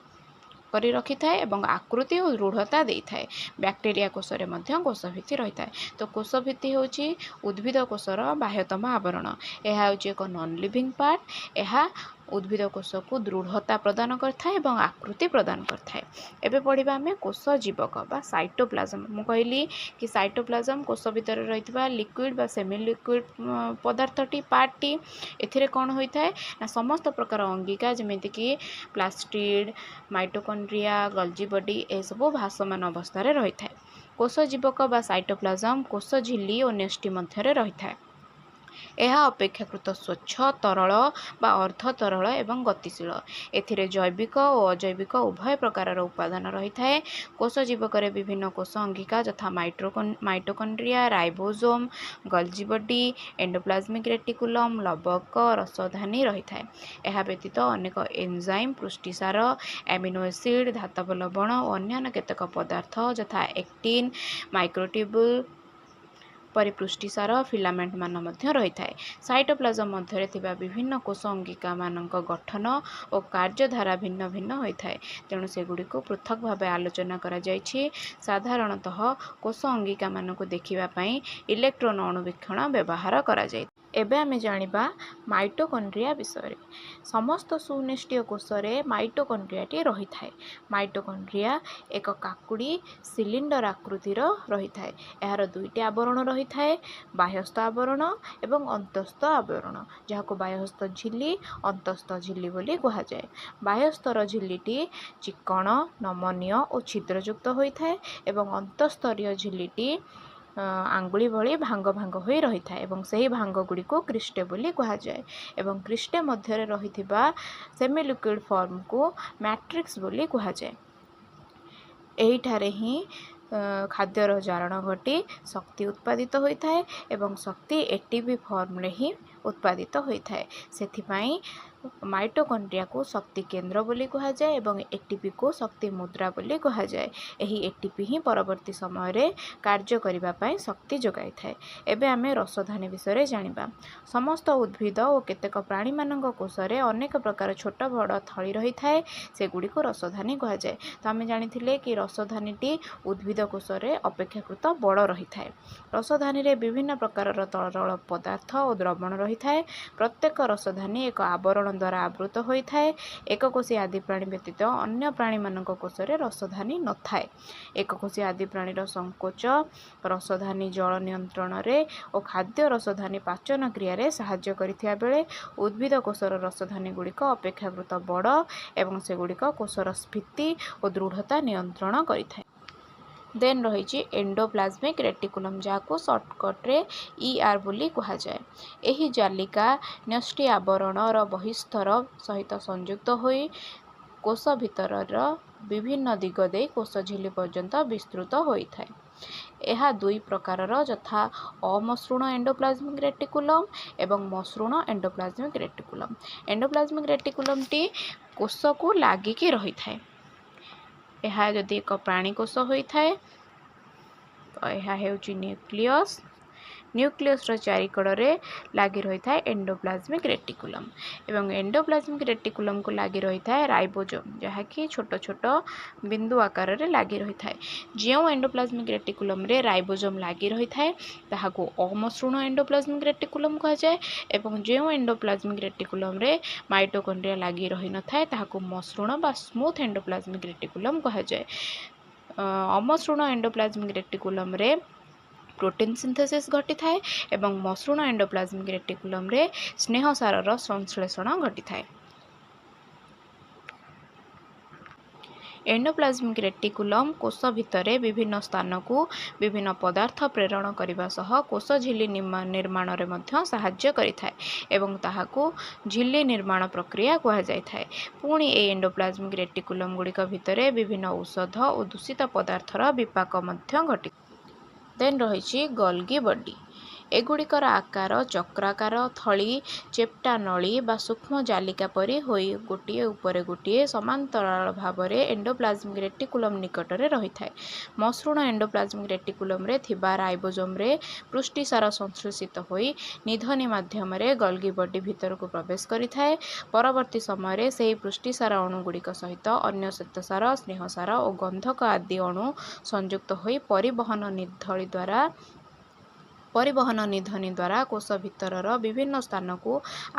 करी रखि थाए एवं आकृति और दृढ़ता देई थाए। बैक्टेरिया कोषरे मध्य कोष भित्ति रही थाए। तो कोष भित्ति होची उद्भिद कोषर बाह्यतम आवरण। एहा होची एक नॉन लिविंग पार्ट। एहा उद्भिद कोष को दृढ़ता प्रदान करता है एवं आकृति प्रदान करता है। एबे पढ़िबा आमे कोष जीवक बा साइटोप्लाज्म। मु कहली कि साइटोप्लाज्म कोष भितर रहितबा लिक्विड बा सेमी लिक्विड पदार्थटी पार्टटी। एथिरे कोन होइता है ना समस्त प्रकार अंगिका जेमिति कि प्लास्टिड माइटोकॉन्ड्रिया गोल्जी बॉडी ए सब भासमान अवस्था रे रही थाए। कोष जीवक बा साइटोप्लाज्म कोष झिल्ली और न्यष्टि मध्य रे रही थाए। ଏହା ଅପେକ୍ଷାକୃତ ସ୍ୱଚ୍ଛ ତରଳ ବା ଅର୍ଦ୍ଧ ତରଳ ଏବଂ ଗତିଶୀଳ। ଏଥିରେ ଜୈବିକ ଓ ଅଜୈବିକ ଉଭୟ ପ୍ରକାରର ଉପାଦାନ ରହିଥାଏ। କୋଷ ଜୀବକରେ ବିଭିନ୍ନ କୋଷ ଅଙ୍ଗିକା ଯଥା ମାଇଟୋକଣ୍ଡ୍ରିଆ, ରାଇବୋଜୋମ୍, ଗଲ୍ଜି ବଡି, ଏଣ୍ଡୋପ୍ଲାଜମିକ୍ ରେଟିକୁଲମ୍, ଲବକ, ରସଧାନୀ ରହିଥାଏ। ଏହା ବ୍ୟତୀତ ଅନେକ ଏନଜାଇମ୍, ପୁଷ୍ଟିସାର, ଆମିନୋ ଏସିଡ୍, ଧାତବ ଲବଣ ଓ ଅନ୍ୟାନ୍ୟ କେତେକ ପଦାର୍ଥ ଯଥା ଏକ୍ଟିନ୍, ମାଇକ୍ରୋଟ୍ୟୁବୁଲ୍ ପରି ପୁଷ୍ଟିସାର ଫିଲାମେଣ୍ଟ ମାନ ମଧ୍ୟ ରହିଥାଏ। ସାଇଟୋପ୍ଲାଜମ ମଧ୍ୟରେ ଥିବା ବିଭିନ୍ନ କୋଷ ଅଙ୍ଗିକାମାନଙ୍କ ଗଠନ ଓ କାର୍ଯ୍ୟଧାରା ଭିନ୍ନ ଭିନ୍ନ ହୋଇଥାଏ, ତେଣୁ ସେଗୁଡ଼ିକୁ ପୃଥକ୍ ଭାବେ ଆଲୋଚନା କରାଯାଇଛି। ସାଧାରଣତଃ କୋଷ ଅଙ୍ଗିକାମାନଙ୍କୁ ଦେଖିବା ପାଇଁ ଇଲେକ୍ଟ୍ରନ୍ ଅଣୁବୀକ୍ଷଣ ବ୍ୟବହାର କରାଯାଇଥାଏ। ଏବେ ଆମେ ଜାଣିବା ମାଇଟୋକଣ୍ଡ୍ରିଆ ବିଷୟରେ। ସମସ୍ତ ସୁନିଷ୍କ୍ରିୟ କୋଷରେ ମାଇଟୋକଣ୍ଡ୍ରିଆଟି ରହିଥାଏ। ମାଇଟୋକଣ୍ଡ୍ରିଆ ଏକ କାକୁଡ଼ି ସିଲିଣ୍ଡର ଆକୃତିର ରହିଥାଏ। ଏହାର ଦୁଇଟି ଆବରଣ ରହିଥାଏ, ବାହ୍ୟସ୍ଥ ଆବରଣ ଏବଂ ଅନ୍ତଃସ୍ଥ ଆବରଣ, ଯାହାକୁ ବାହ୍ୟସ୍ଥ ଝିଲ୍ଲି, ଅନ୍ତଃସ୍ଥ ଝିଲ୍ଲି ବୋଲି କୁହାଯାଏ। ବାହ୍ୟସ୍ଥର ଝିଲ୍ଲିଟି ଚିକ୍କଣ, ନମନୀୟ ଓ ଛିଦ୍ରଯୁକ୍ତ ହୋଇଥାଏ ଏବଂ ଅନ୍ତଃସ୍ଥରୀୟ ଝିଲ୍ଲିଟି ଆଙ୍ଗୁଳି ଭଳି ଭାଙ୍ଗ ଭାଙ୍ଗ ହୋଇ ରହିଥାଏ ଏବଂ ସେହି ଭାଙ୍ଗ ଗୁଡ଼ିକୁ କ୍ରିଷ୍ଟେ ବୋଲି କୁହାଯାଏ ଏବଂ କ୍ରିଷ୍ଟେ ମଧ୍ୟରେ ରହିଥିବା ସେମିଲିକ୍ୱିଡ୍ ଫର୍ମକୁ ମ୍ୟାଟ୍ରିକ୍ସ ବୋଲି କୁହାଯାଏ। ଏହିଠାରେ ହିଁ ଖାଦ୍ୟର ଜାରଣ ଘଟି ଶକ୍ତି ଉତ୍ପାଦିତ ହୋଇଥାଏ ଏବଂ ଶକ୍ତି ଏଟିପି ଫର୍ମରେ ହିଁ ଉତ୍ପାଦିତ ହୋଇଥାଏ। ସେଥିପାଇଁ ମାଇଟୋକଣ୍ଡ୍ରିଆକୁ ଶକ୍ତି କେନ୍ଦ୍ର ବୋଲି କୁହାଯାଏ ଏବଂ ଏଟିପିକୁ ଶକ୍ତି ମୁଦ୍ରା ବୋଲି କୁହାଯାଏ। ଏହି ଏଟିପି ହିଁ ପରବର୍ତ୍ତୀ ସମୟରେ କାର୍ଯ୍ୟ କରିବା ପାଇଁ ଶକ୍ତି ଯୋଗାଇଥାଏ। ଏବେ ଆମେ ରସଧାନୀ ବିଷୟରେ ଜାଣିବା। ସମସ୍ତ ଉଦ୍ଭିଦ ଓ କେତେକ ପ୍ରାଣୀମାନଙ୍କ କୋଷରେ ଅନେକ ପ୍ରକାର ଛୋଟ ବଡ଼ ଥଳି ରହିଥାଏ, ସେଗୁଡ଼ିକୁ ରସଧାନୀ କୁହାଯାଏ। ତ ଆମେ ଜାଣିଥିଲେ କି ରସଧାନୀଟି ଉଦ୍ଭିଦ କୋଷରେ ଅପେକ୍ଷାକୃତ ବଡ଼ ରହିଥାଏ। ରସଧାନୀରେ ବିଭିନ୍ନ ପ୍ରକାରର ତରଳ ପଦାର୍ଥ ଓ ଦ୍ରବଣ ରହିଥାଏ। ପ୍ରତ୍ୟେକ ରସଧାନୀ ଏକ ଆବରଣ ଦ୍ୱାରା ଆବୃତ ହୋଇଥାଏ। ଏକକୋଷୀ ଆଦି ପ୍ରାଣୀ ବ୍ୟତୀତ ଅନ୍ୟ ପ୍ରାଣୀମାନଙ୍କ କୋଷରେ ରସଧାନୀ ନଥାଏ। ଏକକୋଷୀ ଆଦି ପ୍ରାଣୀର ସଂକୋଚ ରସଧାନୀ ଜଳ ନିୟନ୍ତ୍ରଣରେ ଓ ଖାଦ୍ୟ ରସଧାନୀ ପାଚନ କ୍ରିୟାରେ ସାହାଯ୍ୟ କରିଥିବା ବେଳେ ଉଦ୍ଭିଦ କୋଷର ରସଧାନୀ ଗୁଡ଼ିକ ଅପେକ୍ଷାକୃତ ବଡ଼ ଏବଂ ସେଗୁଡ଼ିକ କୋଷର ସ୍ଫୀତି ଓ ଦୃଢ଼ତା ନିୟନ୍ତ୍ରଣ କରିଥାଏ। ଦେନ୍ ରହିଛି ଏଣ୍ଡୋପ୍ଲାଜମିକ୍ ରେଟିକୁଲମ୍, ଯାହାକୁ ସର୍ଟକଟ୍ରେ ER ବୋଲି କୁହାଯାଏ। ଏହି ଜାଲିକା ନ୍ୟଷ୍ଟି ଆବରଣର ବହିଃସ୍ତର ସହିତ ସଂଯୁକ୍ତ ହୋଇ କୋଷ ଭିତରର ବିଭିନ୍ନ ଦିଗ ଦେଇ କୋଷ ଝିଲ୍ଲି ପର୍ଯ୍ୟନ୍ତ ବିସ୍ତୃତ ହୋଇଥାଏ। ଏହା ଦୁଇ ପ୍ରକାରର, ଯଥା ଅମସୃଣ ଏଣ୍ଡୋପ୍ଲାଜମିକ୍ ରେଟିକୁଲମ୍ ଏବଂ ମସୃଣ ଏଣ୍ଡୋପ୍ଲାଜମିକ୍ ରେଟିକୁଲମ୍। ଏଣ୍ଡୋପ୍ଲାଜମିକ୍ ରେଟିକୁଲମ୍ଟି କୋଷକୁ ଲାଗିକି ରହିଥାଏ। ଏହା ଯଦି ଏକ ପ୍ରାଣୀ କୋଷ ହୋଇଥାଏ ତ ଏହା ହେଉଛି ନ୍ୟୁକ୍ଲିୟସ୍। ନ୍ୟୁକ୍ଲିୟସ୍ର ଚାରିକଡ଼ରେ ଲାଗି ରହିଥାଏ ଏଣ୍ଡୋପ୍ଲାଜମିକ୍ ରେଟିକୁଲମ୍ ଏବଂ ଏଣ୍ଡୋପ୍ଲାଜମିକ୍ ରେଟିକୁଲମ୍କୁ ଲାଗି ରହିଥାଏ ରାଇବୋଜୋମ୍, ଯାହାକି ଛୋଟ ଛୋଟ ବିନ୍ଦୁ ଆକାରରେ ଲାଗି ରହିଥାଏ। ଯେଉଁ ଏଣ୍ଡୋପ୍ଲାଜମିକ୍ ରେଟିକୁଲମ୍ରେ ରାଇବୋଜୋମ୍ ଲାଗି ରହିଥାଏ ତାହାକୁ ଅମସୃଣ ଏଣ୍ଡୋପ୍ଲାଜମିକ୍ ରେଟିକୁଲମ୍ କୁହାଯାଏ ଏବଂ ଯେଉଁ ଏଣ୍ଡୋପ୍ଲାଜମିକ୍ ରେଟିକୁଲମ୍ରେ ମାଇଟୋକଣ୍ଡ୍ରିଆ ଲାଗି ରହିନଥାଏ ତାହାକୁ ମସୃଣ ବା ସ୍ମୁଥ୍ ଏଣ୍ଡୋପ୍ଲାଜମିକ୍ ରେଟିକୁଲମ୍ କୁହାଯାଏ। ଅମସୃଣ ଏଣ୍ଡୋପ୍ଲାଜମିକ୍ ରେଟିକୁଲମ୍ରେ ପ୍ରୋଟିନ୍ ସିନ୍ଥେସିସ୍ ଘଟିଥାଏ ଏବଂ ମସୃଣ ଏଣ୍ଡୋପ୍ଲାଜମିକ୍ ରେଟିକୁଲମ୍ରେ ସ୍ନେହସାରର ସଂଶ୍ଳେଷଣ ଘଟିଥାଏ। ଏଣ୍ଡୋପ୍ଲାଜମିକ୍ ରେଟିକୁଲମ୍ କୋଷ ଭିତରେ ବିଭିନ୍ନ ସ୍ଥାନକୁ ବିଭିନ୍ନ ପଦାର୍ଥ ପ୍ରେରଣ କରିବା ସହ କୋଷ ଝିଲ୍ଲି ନିର୍ମାଣରେ ମଧ୍ୟ ସାହାଯ୍ୟ କରିଥାଏ ଏବଂ ତାହାକୁ ଝିଲ୍ଲି ନିର୍ମାଣ ପ୍ରକ୍ରିୟା କୁହାଯାଇଥାଏ। ପୁଣି ଏହି ଏଣ୍ଡୋପ୍ଲାଜମିକ୍ ରେଟିକୁଲମ୍ ଗୁଡ଼ିକ ଭିତରେ ବିଭିନ୍ନ ଔଷଧ ଓ ଦୂଷିତ ପଦାର୍ଥର ବିପାକ ମଧ୍ୟ ଘଟିଥାଏ। ଦେନ୍ ରହିଛି ଗଲ୍ଗି ବଡି। ଏଗୁଡ଼ିକର ଆକାର ଚକ୍ରାକାର, ଥଳି ଚେପ୍ଟା ନଳୀ ବା ସୂକ୍ଷ୍ମ ଜାଲିକା ପରି ହୋଇ ଗୋଟିଏ ଉପରେ ଗୋଟିଏ ସମାନ୍ତରାଳ ଭାବରେ ଏଣ୍ଡୋପ୍ଲାଜମିକ୍ ରେଟିକୁଲମ୍ ନିକଟରେ ରହିଥାଏ। ମସୃଣ ଏଣ୍ଡୋପ୍ଲାଜମିକ୍ ରେଟିକୁଲମ୍ରେ ଥିବା ରାଇବୋଜୋମ୍ରେ ପୁଷ୍ଟିସାର ସଂଶ୍ଳେଷିତ ହୋଇ ନିଧନି ମାଧ୍ୟମରେ ଗଲ୍ଗି ବଡି ଭିତରକୁ ପ୍ରବେଶ କରିଥାଏ। ପରବର୍ତ୍ତୀ ସମୟରେ ସେହି ପୁଷ୍ଟିସାର ଅଣୁଗୁଡ଼ିକ ସହିତ ଅନ୍ୟ ଶ୍ୱେତସାର, ସ୍ନେହସାର ଓ ଗନ୍ଧକ ଆଦି ଅଣୁ ସଂଯୁକ୍ତ ହୋଇ ପରିବହନ ନିଧନି ଦ୍ୱାରା କୋଷ ଭିତରର ବିଭିନ୍ନ ସ୍ଥାନକୁ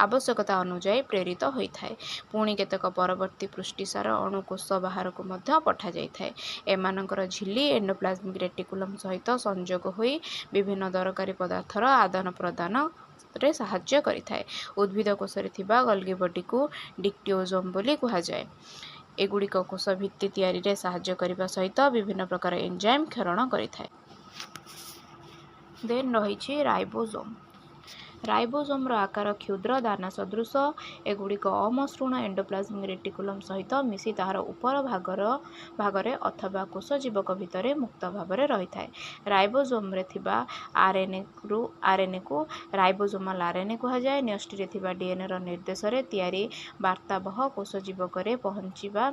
ଆବଶ୍ୟକତା ଅନୁଯାୟୀ ପ୍ରେରିତ ହୋଇଥାଏ। ପୁଣି କେତେକ ପରବର୍ତ୍ତୀ ପୁଷ୍ଟିସାର ଅଣୁ କୋଷ ବାହାରକୁ ମଧ୍ୟ ପଠାଯାଇଥାଏ। ଏମାନଙ୍କର ଝିଲ୍ଲି ଏଣ୍ଡୋପ୍ଲାଜମିକ୍ ରେଟିକୁଲମ୍ ସହିତ ସଂଯୋଗ ହୋଇ ବିଭିନ୍ନ ଦରକାରୀ ପଦାର୍ଥର ଆଦାନ ପ୍ରଦାନରେ ସାହାଯ୍ୟ କରିଥାଏ। ଉଦ୍ଭିଦ କୋଷରେ ଥିବା ଗଲ୍ଗି ବଡିକୁ ଡିକ୍ଟିଓଜୋମ୍ ବୋଲି କୁହାଯାଏ। ଏଗୁଡ଼ିକ କୋଷ ଭିତ୍ତି ତିଆରିରେ ସାହାଯ୍ୟ କରିବା ସହିତ ବିଭିନ୍ନ ପ୍ରକାର ଏନଜାଇମ୍ କ୍ଷରଣ କରିଥାଏ। ଦେନ୍ ରହିଛି ରାଇବୋଜୋମ୍। ରାଇବୋଜୋମର ଆକାର କ୍ଷୁଦ୍ର ଦାନା ସଦୃଶ। ଏଗୁଡ଼ିକ ଅମସୃଣ ଏଣ୍ଡୋପ୍ଲାଜମିକ ରେଟିକୁଲମ ସହିତ ମିଶି ତାହାର ଉପର ଭାଗରେ ଅଥବା କୋଷ ଜୀବକ ଭିତରେ ମୁକ୍ତ ଭାବରେ ରହିଥାଏ। ରାଇବୋଜୋମରେ ଥିବା ଆର୍ଏନ୍ଏକୁ ରାଇବୋଜୋମାଲ ଆର୍ଏନ୍ଏ କୁହାଯାଏ। ନ୍ୟଷ୍ଟିରେ ଥିବା ଡିଏନ୍ଏର ନିର୍ଦ୍ଦେଶରେ ତିଆରି ବାର୍ତ୍ତାବହ କୋଷ ଜୀବକରେ ପହଞ୍ଚିବା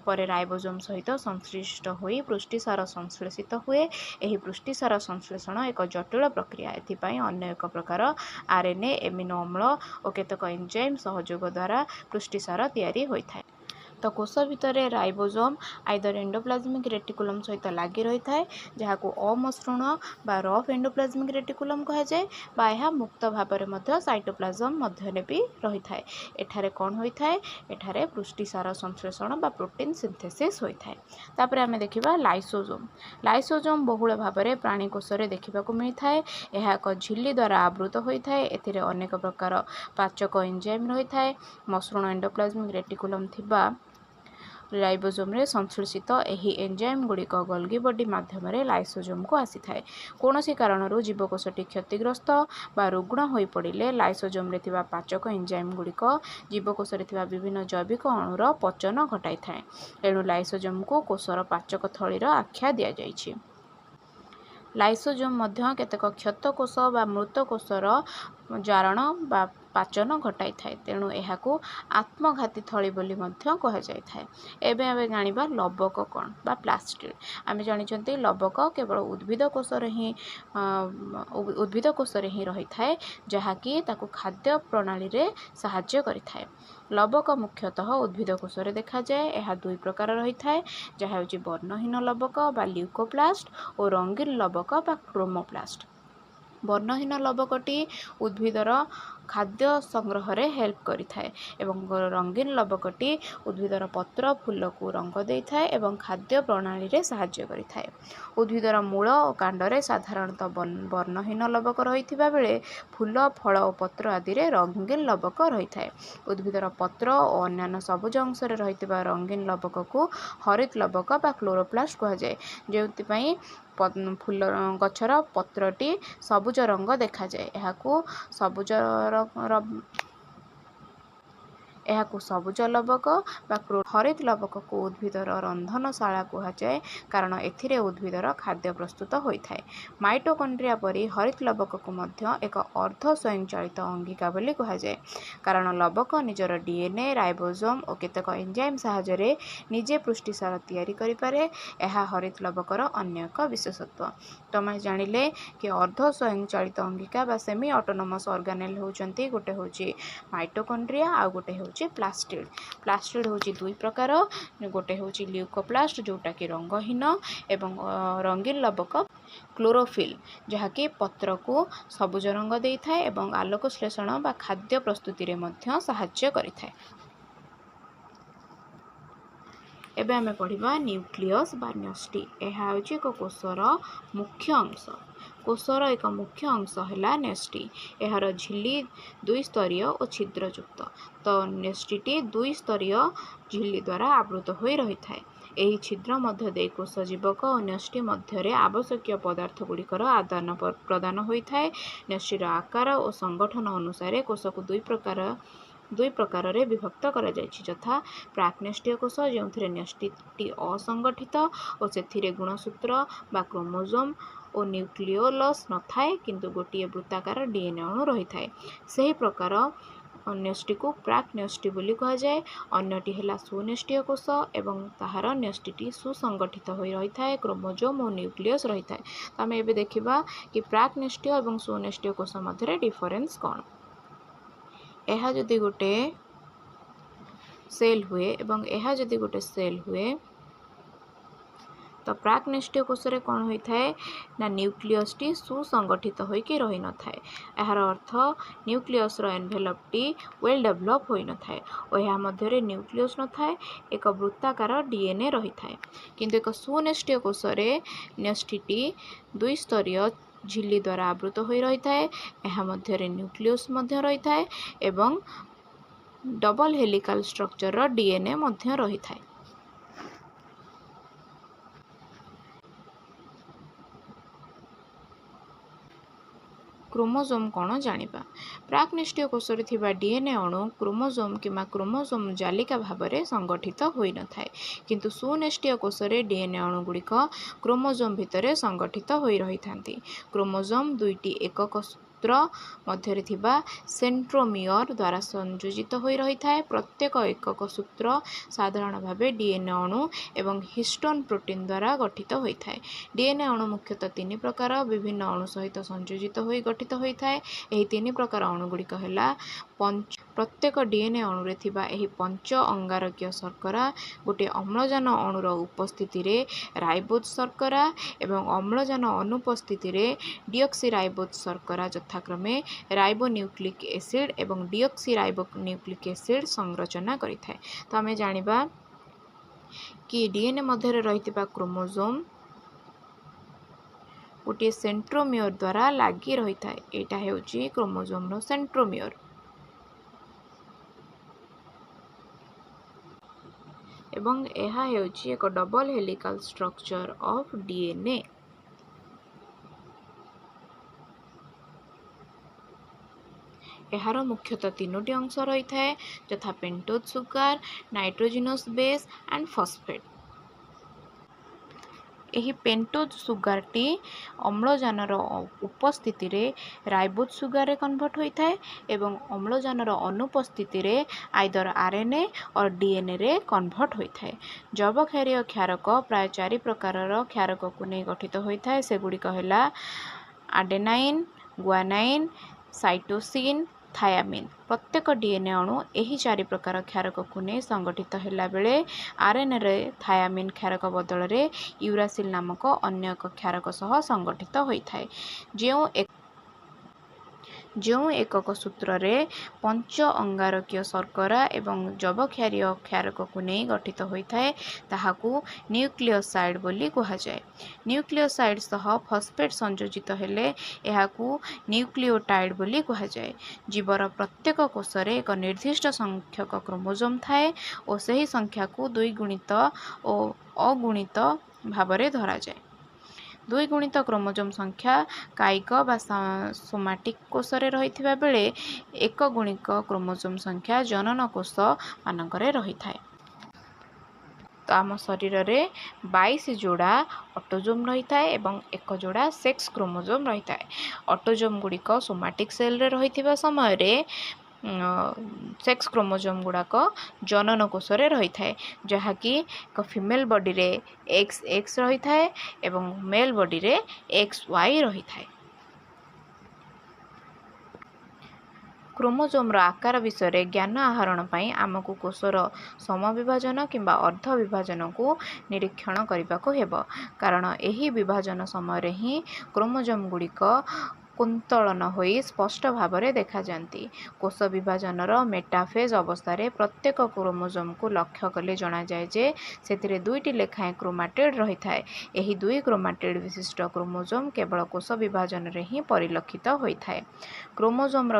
ପରେ ରାଇବୋଜୋମ ସହିତ ସଂଶ୍ଳିଷ୍ଟ ହୋଇ ପୁଷ୍ଟିସାର ସଂଶ୍ଳେଷିତ ହୁଏ। ଏହି ପୁଷ୍ଟିସାର ସଂଶ୍ଳେଷଣ ଏକ ଜଟିଳ ପ୍ରକ୍ରିୟା। ଏଥିପାଇଁ ଅନ୍ୟ ଏକ ପ୍ରକାର ଆର୍ଏନ୍ଏ, ଏମିନୋ ଅମ୍ଳ ଓ କେତେକ ଏନଜାଇମ ସହଯୋଗ ଦ୍ୱାରା ପୁଷ୍ଟିସାର ତିଆରି ହୋଇଥାଏ। ତ କୋଷ ଭିତରେ ରାଇବୋଜୋମ ଆଇଦର ଏଣ୍ଡୋପ୍ଲାଜମିକ ରେଟିକୁଲମ ସହିତ ଲାଗି ରହିଥାଏ, ଯାହାକୁ ଅମସୃଣ ବା ରଫ୍ ଏଣ୍ଡୋପ୍ଲାଜମିକ ରେଟିକୁଲମ କୁହାଯାଏ, ବା ଏହା ମୁକ୍ତ ଭାବରେ ମଧ୍ୟ ସାଇଟୋପ୍ଲାଜମ ମଧ୍ୟରେ ବି ରହିଥାଏ। ଏଠାରେ କ'ଣ ହୋଇଥାଏ? ଏଠାରେ ପୁଷ୍ଟିସାର ସଂଶ୍ଳେଷଣ ବା ପ୍ରୋଟିନ ସିନ୍ଥେସିସ୍ ହୋଇଥାଏ। ତାପରେ ଆମେ ଦେଖିବା ଲାଇସୋଜୋମ। ଲାଇସୋଜୋମ ବହୁଳ ଭାବରେ ପ୍ରାଣୀ କୋଷରେ ଦେଖିବାକୁ ମିଳିଥାଏ। ଏହା ଏକ ଝିଲ୍ଲି ଦ୍ୱାରା ଆବୃତ ହୋଇଥାଏ। ଏଥିରେ ଅନେକ ପ୍ରକାର ପାଚକ ଏନଜାଇମ ରହିଥାଏ। ମସୃଣ ଏଣ୍ଡୋପ୍ଲାଜମିକ ରେଟିକୁଲମ ଥିବା ରାଇବୋଜୋମରେ ସଂଶ୍ଳେଷିତ ଏହି ଏନଜାଇମ ଗୁଡ଼ିକ ଗୋଲଗି ବଡି ମାଧ୍ୟମରେ ଲାଇସୋଜୋମକୁ ଆସିଥାଏ। କୌଣସି କାରଣରୁ ଜୀବକୋଷଟି କ୍ଷତିଗ୍ରସ୍ତ ବା ରୁଗ୍ଣ ହୋଇପଡ଼ିଲେ ଲାଇସୋଜୋମରେ ଥିବା ପାଚକ ଏନଜାଇମ ଗୁଡ଼ିକ ଜୀବକୋଷରେ ଥିବା ବିଭିନ୍ନ ଜୈବିକ ଅଣୁର ପଚନ ଘଟାଇଥାଏ। ଏଣୁ ଲାଇସୋଜୋମକୁ କୋଷର ପାଚକ ଥଳିର ଆଖ୍ୟା ଦିଆଯାଇଛି। ଲାଇସୋଜୋମ ମଧ୍ୟ କେତେକ କ୍ଷତ କୋଷ ବା ମୃତ କୋଷର ଜାରଣ ବା ପାଚନ ଘଟାଇଥାଏ। ତେଣୁ ଏହାକୁ ଆତ୍ମଘାତୀ ଥଳି ବୋଲି ମଧ୍ୟ କୁହାଯାଇଥାଏ। ଏବେ ଆମେ ଜାଣିବା ଲବକ କ'ଣ ବା ପ୍ଲାଷ୍ଟିଡ। ଆମେ ଜାଣିଛନ୍ତି ଲବକ କେବଳ ଉଦ୍ଭିଦ କୋଷରେ ହିଁ ରହିଥାଏ, ଯାହାକି ତାକୁ ଖାଦ୍ୟ ପ୍ରଣାଳୀରେ ସାହାଯ୍ୟ କରିଥାଏ। ଲବକ ମୁଖ୍ୟତଃ ଉଦ୍ଭିଦ କୋଷରେ ଦେଖାଯାଏ। ଏହା ଦୁଇ ପ୍ରକାର ରହିଥାଏ, ଯାହା ହେଉଛି ବର୍ଣ୍ଣହୀନ ଲବକ ବା ଲ୍ୟୁକୋପ୍ଲାଷ୍ଟ ଓ ରଙ୍ଗୀନ ଲବକ ବା କ୍ରୋମୋପ୍ଲାଷ୍ଟ। ବର୍ଣ୍ଣହୀନ ଲବକଟି ଉଦ୍ଭିଦର ଖାଦ୍ୟ ସଂଗ୍ରହରେ ହେଲ୍ପ କରିଥାଏ ଏବଂ ରଙ୍ଗୀନ ଲବକଟି ଉଦ୍ଭିଦର ପତ୍ର ଫୁଲକୁ ରଙ୍ଗ ଦେଇଥାଏ ଏବଂ ଖାଦ୍ୟ ପ୍ରଣାଳୀରେ ସାହାଯ୍ୟ କରିଥାଏ। ଉଦ୍ଭିଦର ମୂଳ ଓ କାଣ୍ଡରେ ସାଧାରଣତଃ ବର୍ଣ୍ଣହୀନ ଲବକ ରହିଥିବା ବେଳେ ଫୁଲ, ଫଳ ଓ ପତ୍ର ଆଦିରେ ରଙ୍ଗୀନ ଲବକ ରହିଥାଏ। ଉଦ୍ଭିଦର ପତ୍ର ଓ ଅନ୍ୟାନ୍ୟ ସବୁଜ ଅଂଶରେ ରହିଥିବା ରଙ୍ଗୀନ ଲବକକୁ ହରିତ ଲବକ ବା କ୍ଲୋରୋପ୍ଲାଷ୍ଟ କୁହାଯାଏ, ଯେଉଁଥିପାଇଁ ଗଛର ପତ୍ରଟି ସବୁଜ ରଙ୍ଗ ଦେଖାଯାଏ। ଏହାକୁ ସବୁଜ ଲବକ ବା ହରିତ ଲବକକୁ ଉଦ୍ଭିଦର ରନ୍ଧନଶାଳା କୁହାଯାଏ, କାରଣ ଏଥିରେ ଉଦ୍ଭିଦର ଖାଦ୍ୟ ପ୍ରସ୍ତୁତ ହୋଇଥାଏ। ମାଇଟୋକଣ୍ଡ୍ରିଆ ପରି ହରିତ ଲବକକୁ ମଧ୍ୟ ଏକ ଅର୍ଦ୍ଧ ସ୍ୱୟଂଚାଳିତ ଅଙ୍ଗିକା ବୋଲି କୁହାଯାଏ, କାରଣ ଲବକ ନିଜର ଡିଏନ୍ଏ, ରାଇବୋଜୋମ ଓ କେତେକ ଏନଜାଇମ ସାହାଯ୍ୟରେ ନିଜେ ପୁଷ୍ଟିସାର ତିଆରି କରିପାରେ। ଏହା ହରିତ ଲବକର ଅନ୍ୟ ଏକ ବିଶେଷତ୍ୱ। ତମେ ଜାଣିଲେ କି ଅର୍ଦ୍ଧ ସ୍ୱୟଂଚାଳିତ ଅଙ୍ଗିକା ବା ସେମି ଅଟୋନମସ ଅର୍ଗାନେଲ ହେଉଛନ୍ତି, ଗୋଟେ ହେଉଛି ମାଇଟୋକଣ୍ଡ୍ରିଆ ଆଉ ଗୋଟେ ହେଉଛି ପ୍ଲାଷ୍ଟିଡ। ପ୍ଲାଷ୍ଟିଡ ହେଉଛି ଦୁଇ ପ୍ରକାର, ଗୋଟେ ହେଉଛି ଲ୍ୟୁକୋପ୍ଲାଷ୍ଟ ଯେଉଁଟାକି ରଙ୍ଗହୀନ ଏବଂ ରଙ୍ଗୀନ ଲବକ କ୍ଲୋରୋଫିଲ, ଯାହାକି ପତ୍ରକୁ ସବୁଜ ରଙ୍ଗ ଦେଇଥାଏ ଏବଂ ଆଲୋକ ଶ୍ଳେଷଣ ବା ଖାଦ୍ୟ ପ୍ରସ୍ତୁତିରେ ମଧ୍ୟ ସାହାଯ୍ୟ କରିଥାଏ। ଏବେ ଆମେ ପଢ଼ିବା ନ୍ୟୁକ୍ଲିୟସ୍ ବା ନ୍ୟଷ୍ଟି। ଏହା ହେଉଛି ଏକ କୋଷର ମୁଖ୍ୟ ଅଂଶ। କୋଷର ଏକ ମୁଖ୍ୟ ଅଂଶ ହେଲା ନ୍ୟଷ୍ଟି। ଏହାର ଝିଲ୍ଲି ଦ୍ୱିସ୍ତରୀୟ ଓ ଛିଦ୍ରଯୁକ୍ତ। ତ ନ୍ୟଷ୍ଟିଟି ଦ୍ୱିସ୍ତରୀୟ ଝିଲ୍ଲି ଦ୍ୱାରା ଆବୃତ ହୋଇ ରହିଥାଏ। ଏହି ଛିଦ୍ର ମଧ୍ୟ ଦେଇ କୋଷ ଜୀବକ ଓ ନ୍ୟଷ୍ଟି ମଧ୍ୟରେ ଆବଶ୍ୟକୀୟ ପଦାର୍ଥ ଗୁଡ଼ିକର ଆଦାନ ପ୍ରଦାନ ହୋଇଥାଏ। ନ୍ୟଷ୍ଟିର ଆକାର ଓ ସଂଗଠନ ଅନୁସାରେ କୋଷକୁ ଦୁଇ ପ୍ରକାରରେ ବିଭକ୍ତ କରାଯାଇଛି, ଯଥା ପ୍ରାକ୍ନ୍ୟଷ୍ଟିୟ କୋଷ, ଯେଉଁଥିରେ ନ୍ୟଷ୍ଟିଟି ଅସଂଗଠିତ ଓ ସେଥିରେ ଗୁଣସୂତ୍ର ବା କ୍ରୋମୋଜୋମ ଓ ନ୍ୟୁକ୍ଲିଓଲସ୍ ନଥାଏ, କିନ୍ତୁ ଗୋଟିଏ ବୃତ୍ତାକାର ଡିଏନ୍ଏ ଅଣୁ ରହିଥାଏ। ସେହି ପ୍ରକାର ନ୍ୟଷ୍ଟିକୁ ପ୍ରାକ୍ନ୍ୟଷ୍ଟି ବୋଲି କୁହାଯାଏ। ଅନ୍ୟଟି ହେଲା ସୁନ୍ୟଷ୍ଟିୟ କୋଷ ଏବଂ ତାହାର ନ୍ୟଷ୍ଟିଟି ସୁସଂଗଠିତ ହୋଇ ରହିଥାଏ, କ୍ରୋମୋଜୋମ ଓ ନ୍ୟୁକ୍ଲିୟସ୍ ରହିଥାଏ। ତ ଆମେ ଏବେ ଦେଖିବା କି ପ୍ରାକ୍ନ୍ୟଷ୍ଟିୟ ଏବଂ ସୁନ୍ୟଷ୍ଟିୟ କୋଷ ମଧ୍ୟରେ ଡିଫରେନ୍ସ କ'ଣ। ଏହା ଯଦି ଗୋଟେ ସେଲ୍ ହୁଏ ଏବଂ ଏହା ଯଦି ଗୋଟେ ସେଲ୍ ହୁଏ, ତ ପ୍ରାକ୍ନ୍ୟଷ୍ଟିୟ କୋଷରେ କ'ଣ ହୋଇଥାଏ ନା ନ୍ୟୁକ୍ଲିୟସଟି ସୁସଂଗଠିତ ହୋଇକି ରହିନଥାଏ। ଏହାର ଅର୍ଥ ନ୍ୟୁକ୍ଲିୟସର ଏନଭେଲପଟି ୱେଲ୍ ଡେଭଲପ ହୋଇନଥାଏ ଓ ଏହା ମଧ୍ୟରେ ନ୍ୟୁକ୍ଲିୟସ୍ ନଥାଏ, ଏକ ବୃତ୍ତାକାର ଡିଏନ୍ଏ ରହିଥାଏ। କିନ୍ତୁ ଏକ ସୁନ୍ୟଷ୍ଟିୟ କୋଷରେ ନ୍ୟଷ୍ଟିଟି ଦ୍ୱିସ୍ତରୀୟ ଝିଲ୍ଲି ଦ୍ୱାରା ଆବୃତ ହୋଇ ରହିଥାଏ। ଏହା ମଧ୍ୟରେ ନ୍ୟୁକ୍ଲିୟସ୍ ମଧ୍ୟ ରହିଥାଏ ଏବଂ ଡବଲ ହେଲିକାଲ ଷ୍ଟ୍ରକ୍ଚରର ଡିଏନ୍ଏ ମଧ୍ୟ ରହିଥାଏ। क्रोमोजोम कौन जानिबा। प्राक्निष्ठीय कोषरे थिबा डीएनए अणु क्रोमोजोम किंवा क्रोमोजोम जालिका भाबरे संगठित होई न थाए, किंतु सुनिष्ठीय कोषरे डीएनए अणुगुड़िक क्रोमोजोम भितरे संगठित होई रही थांती। क्रोमोजोम दुईटी एकक सूत्र मध्य थिबा सेंट्रोमियर द्वारा संयोजित होई रही थाए। प्रत्येक एकक सूत्र साधारण भावे डीएनए अणु एवं हिस्टोन प्रोटीन द्वारा गठित होई थाए। डीएनए अणु मुख्यतः तीन प्रकार विभिन्न अणु सहित संयोजित होई गठित होई थाए। एही तीन प्रकार अणुगुड़िक ହେଲା प्रत्येक डीएनए अणुरे थिबा एही पंच अंगारकीय शर्करा गोटे अम्लजान अणुर उपस्थिति रे राइबोज शर्करा एवं अम्लजान अनुपस्थिति रे डीऑक्सीराइबोज शर्करा यथाक्रमे राइबोन्यूक्लिक एसिड एवं डीऑक्सीराइबोन्यूक्लिक एसिड संरचना करि थाए। तो आमे जानिबा कि डीएनए मध्य रहितिबा क्रोमोजोम गोटे सेंट्रोमियर द्वारा लागी रही थाए। एटा हेउची क्रोमोजोम रो सेंट्रोमियर। एवं एहा हेउची एक double helical structure of DNA. एहार मुख्यतः तीनोटी अंश रही थाए, यथा pentose sugar, nitrogenous base and phosphate. एही पेंटोज सुगारटी अम्लजानर उपस्थिति रे राइबोज सुगार रे कन्वर्ट होई थाए एवं अम्लजानर अनुपस्थिति रे आइदर आरएनए और डीएनए रे कन्वर्ट होई थाए। जबक्षारीय क्षारक प्राय 4 प्रकारर क्षारक को नै गठित होई थाए। सेगुड़िक ହେଲା आडेनाइन, गुआनाइन, साइटोसिन, थायामिन। प्रत्येक डीएनए अणु एही 4 प्रकार क्षारक को नै संगठित होला बेले आरएनए रे थायामिन क्षारक बदल रे यूरासिल नामक अन्य एक क्षारक सह संगठित होई थाए। जो एकक सूत्र रे पंच अंगारकीय शर्करा एवं जबक्षारीय क्षारक को नै गठित होई थाए ताहाकू न्यूक्लियोसाइड बोली कहा जाए। न्यूक्लियोसाइड सह फॉस्फेट संयोजित हेले एहाकू न्यूक्लियोटाइड बोली कहा जाए। जीवर प्रत्येक कोष रे एक निर्दिष्ट संख्यक क्रोमोजोम थाए और सही संख्या को द्विगुणित और अगुणित भावरे धरा जाए। द्विगुणित क्रोमोजोम संख्या कायिक बा सोमाटिक कोष रे रहिथिबा बेले एक गुणिक क्रोमोजोम संख्या जनन कोष मानकरे रही थाए। तो आम शरीर रे 22 जोड़ा ऑटोजोम रही थाए एवं एक जोड़ा सेक्स क्रोमोजोम रही थाए। ऑटोजोम गुड़िक सोमाटिक सेल रे रहिथिबा समय रे सेक्स क्रोमोजोम गुड़ाक जनन कोष रे रही थाए, जहाँकि फीमेल बॉडी रे XX रही थाए एवं मेल बॉडी रे XY रही थाए। क्रोमोजोम रो आकार विषय रे ज्ञान आहरण पई आमको कोषर समविभाजन किंबा अर्ध विभाजन को निरीक्षण करने को हेबो, कारण एही विभाजन समय रे ही क्रोमोजोम गुड़िक कुंतलन होई स्पष्ट भावरे देखा जाती। कोष विभाजन मेटाफेज अवस्था प्रत्येक क्रोमोजोम को लक्ष्य कले जना जाए जे सेथिरे 2टी लेखाएं क्रोमाटिड रही थाए। एही 2 क्रोमाटिड विशिष्ट क्रोमोजोम केवल कोष विभाजन रे ही परिलक्षित होई थाए। क्रोमोजोम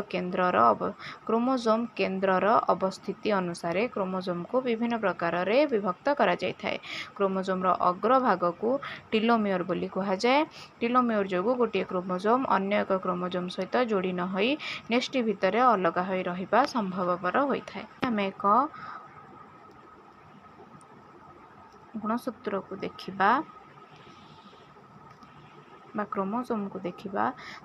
केंद्रर अवस्थिति अनुसार क्रोमोजोम को विभिन्न प्रकार रे विभक्त करा जाय थाए। क्रोमोजोम रो अग्रभाग को टीलोमियर बोली कहा जाए। टीलोमियर जोगु गोटे क्रोमोजोम अन्य एक क्रोमोजोम सहित जोड़ी न होई नेस्टी भितर अलग होई रहिबा संभवपर होई थाए। आमे एक गुणसूत्र को देखिबा बा क्रोमोजोम को देखिबा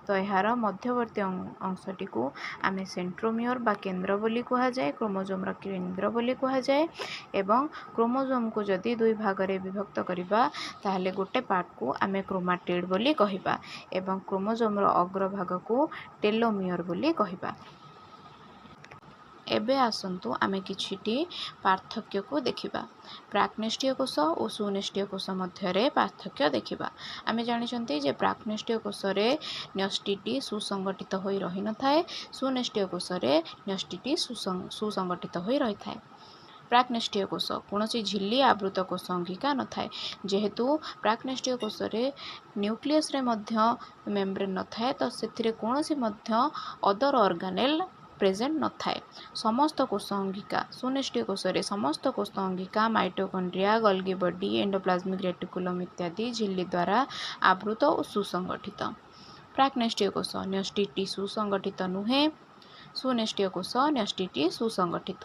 तो यार मध्यवर्ती अंशटी को आमे सेंट्रोमियर बा केंद्र बोली कहा जाए, क्रोमोजोम रा केंद्र बोली कहा जाए। एवं क्रोमोजोम को जदि 2 भाग रे विभक्त करिबा ताहले गोटे पार्ट को आमे क्रोमाटिड बोली कहिबा एवं क्रोमोजोम रो अग्रभाग को टेलोमियर बोली कहिबा। एबे आसंतु आमे किछिटी पार्थक्य को देखिबा। प्राक्निष्ठीय कोष और सुनिष्ठीय कोष मध्य पार्थक्य देखिबा। आमे जानिछंती जे प्राक्निष्ठीय कोष रे न्यष्टिटी सुसंगठित होई रही न थाए, सुनिष्ठीय कोष रे न्यष्टिटी सुसंगठित होई रही थाए। प्राक्निष्ठीय कोष कौनसी झिल्ली आवृत कोष अंगिका न थाए, जेहेतु प्राक्निष्ठीय कोष रे न्यूक्लियस रे मध्य मेम्ब्रेन न थाए, तो सेथिरे कौनसी मध्य अदर ऑर्गेनेल प्रेजेंट न थाए। समस्त कोष अंगिका सुनिष्ठीय कोष रे समस्त कोष Angika mitochondria, Golgi body, endoplasmic reticulum इत्यादि झिल्ली द्वारा आवृत और सुसंगठित। ପ୍ରାକ୍ନେଷ୍ଟିୟ କୋଷ ନ୍ୟଷ୍ଟିଟି ସୁସଂଗଠିତ ନୁହେଁ। ସୁନେଷ୍ଟିୟ କୋଷ ନ୍ୟଷ୍ଟିଟି ସୁସଂଗଠିତ।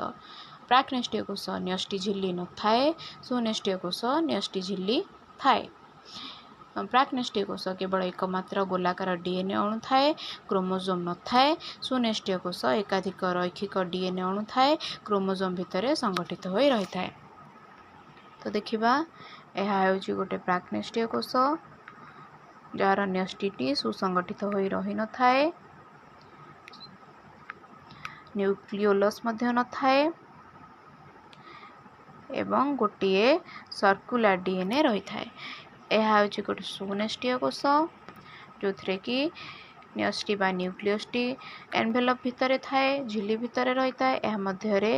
ପ୍ରାକ୍ନେଷ୍ଟିୟ କୋଷ ନ୍ୟଷ୍ଟି ଝିଲ୍ଲି ନଥାଏ। ସୁନେଷ୍ଟିୟ କୋଷ ନ୍ୟଷ୍ଟି ଝିଲ୍ଲି ଥାଏ। ପ୍ରାକ୍ନେଷ୍ଟିୟ କୋଷ କେବଳ ଏକମାତ୍ର ଗୋଲାକାର DNA ଅଣୁ ଥାଏ, କ୍ରୋମୋଜୋମ୍ ନଥାଏ। ସୁନେଷ୍ଟିୟ କୋଷ ଏକାଧିକ ରୈଖିକ DNA ଅଣୁ ଥାଏ, କ୍ରୋମୋଜୋମ୍ ଭିତରେ ସଂଗଠିତ ହୋଇ ରହିଥାଏ। ତ ଦେଖିବା ଏହା ହେଉଛି ଗୋଟେ ପ୍ରାକ୍ନେଷ୍ଟିୟ କୋଷ ଯାହାର ନ୍ୟଷ୍ଟିଟି ସୁସଂଗଠିତ ହୋଇ ରହିନଥାଏ, ନ୍ୟୁକ୍ଲିଓଲସ୍ ମଧ୍ୟ ନଥାଏ ଏବଂ ଗୋଟିଏ ସର୍କୁଲାର DNA ରହିଥାଏ। ଏହା ହେଉଛି ଗୋଟେ ସୁନେଷ୍ଟିୟ କୋଷ ଯେଉଁଥିରେ କି ନ୍ୟଷ୍ଟି ବା ନ୍ୟୁକ୍ଲିୟସଟି ଏନଭେଲପ୍ ଭିତରେ ଥାଏ, ଝିଲ୍ଲି ଭିତରେ ରହିଥାଏ। ଏହା ମଧ୍ୟରେ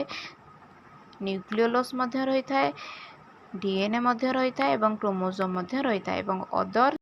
ନ୍ୟୁକ୍ଲିଓଲସ୍ ମଧ୍ୟ ରହିଥାଏ, DNA ମଧ୍ୟ ରହିଥାଏ ଏବଂ କ୍ରୋମୋଜୋମ୍ ମଧ୍ୟ ରହିଥାଏ ଏବଂ ଅଦର